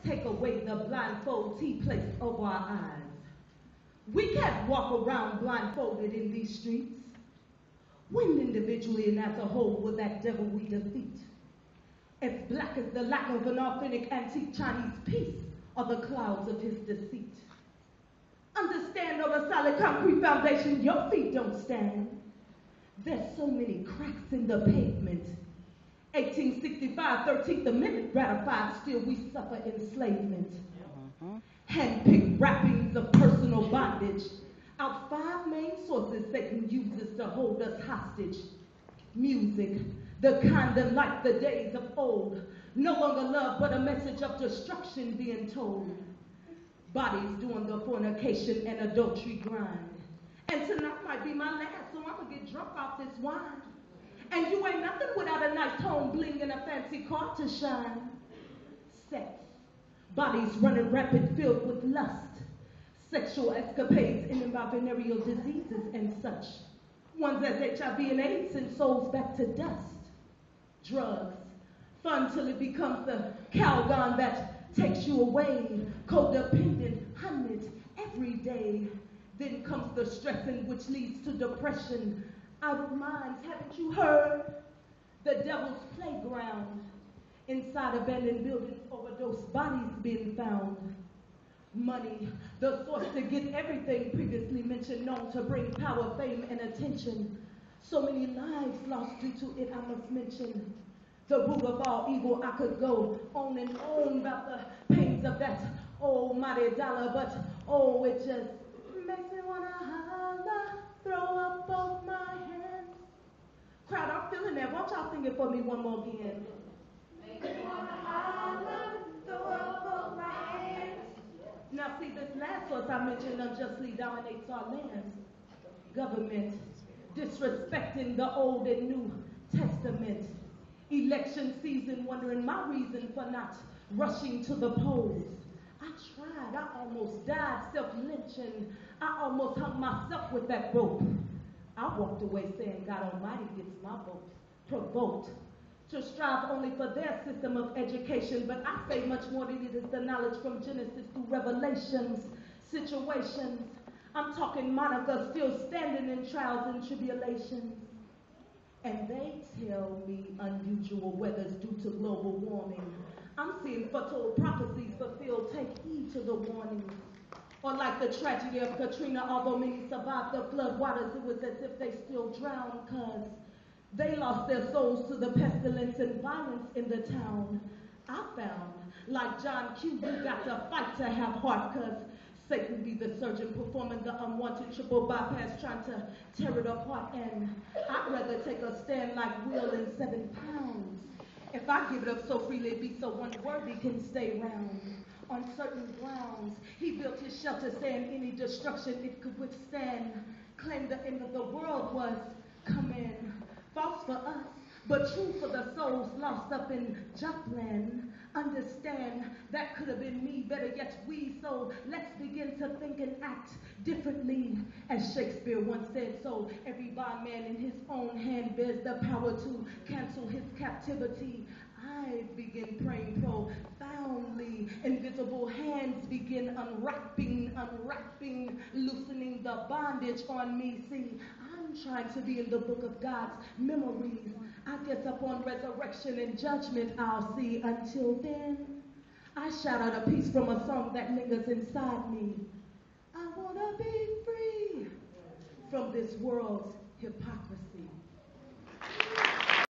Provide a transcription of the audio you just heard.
take away the blindfolds he placed over our eyes. We can't walk around blindfolded in these streets. When individually and as a whole will that devil we defeat? As black as the lack of an authentic antique Chinese piece are the clouds of his deceit. Understand on a solid concrete foundation your feet don't stand. There's so many cracks in the pavement. 1865, 13th Amendment ratified, still we suffer enslavement. Hand-picked wrappings of personal bondage. Our 5 main sources Satan uses to hold us hostage. Music, the kind that like the days of old, no longer love but a message of destruction being told. Bodies doing the fornication and adultery grind. And tonight might be my last, so I'm gonna get drunk off this wine. And you ain't nothing without a nice home bling and a fancy car to shine. Sex, bodies running rapid filled with lust. Sexual escapades ending by venereal diseases and such. Ones as HIV and AIDS send souls back to dust. Drugs, fun till it becomes the Calgon that takes you away. Codependent, hundreds every day. Then comes the stressing which leads to depression. Out of minds, haven't you heard? The devil's playground. Inside abandoned buildings, overdosed bodies being found. Money, the source to get everything previously mentioned, known to bring power, fame, and attention. So many lives lost due to it, I must mention. The root of all evil, I could go on and on about the pains of that almighty dollar, but oh, it just makes me wanna holler, throw up both my hands. Crowd, I'm feeling that. Won't y'all sing it for me one more again? Make me wanna holler, throw up both my hands. Now see, this last source I mentioned unjustly dominates our land. Government, disrespecting the Old and New Testament. Election season, wondering my reason for not rushing to the polls. I tried, I almost died self-lynching. I almost hung myself with that rope. I walked away saying God Almighty gets my vote. Provoked to strive only for their system of education, but I say much more needed is the knowledge from Genesis through Revelations, situations. I'm talking Monica still standing in trials and tribulations. And they tell me unusual weather's due to global warming. I'm seeing foretold prophecies fulfilled, take heed to the warnings. Or like the tragedy of Katrina, although many survived the flood waters, it was as if they still drowned, cause they lost their souls to the pestilence and violence in the town. I found, like John Q, you got to fight to have heart, cause Satan be the surgeon performing the unwanted triple bypass, trying to tear it apart, and I'd rather take a stand like Will in 7 pounds. If I give it up so freely, it'd be so unworthy can stay round. On certain grounds, he built his shelter, saying any destruction it could withstand. Claimed the end of the world was coming. False for us, but true for the souls lost up in Jumpland. Understand, that could have been me, better yet we, so let's begin to think and act differently. As Shakespeare once said, so every bondman in his own hand bears the power to cancel his captivity. I begin praying profoundly. Invisible hands begin unwrapping, loosening the bondage on me. See, I'm trying to be in the book of God's memories. I guess upon resurrection and judgment I'll see. Until then, I shout out a piece from a song that lingers inside me. I want to be free from this world's hypocrisy.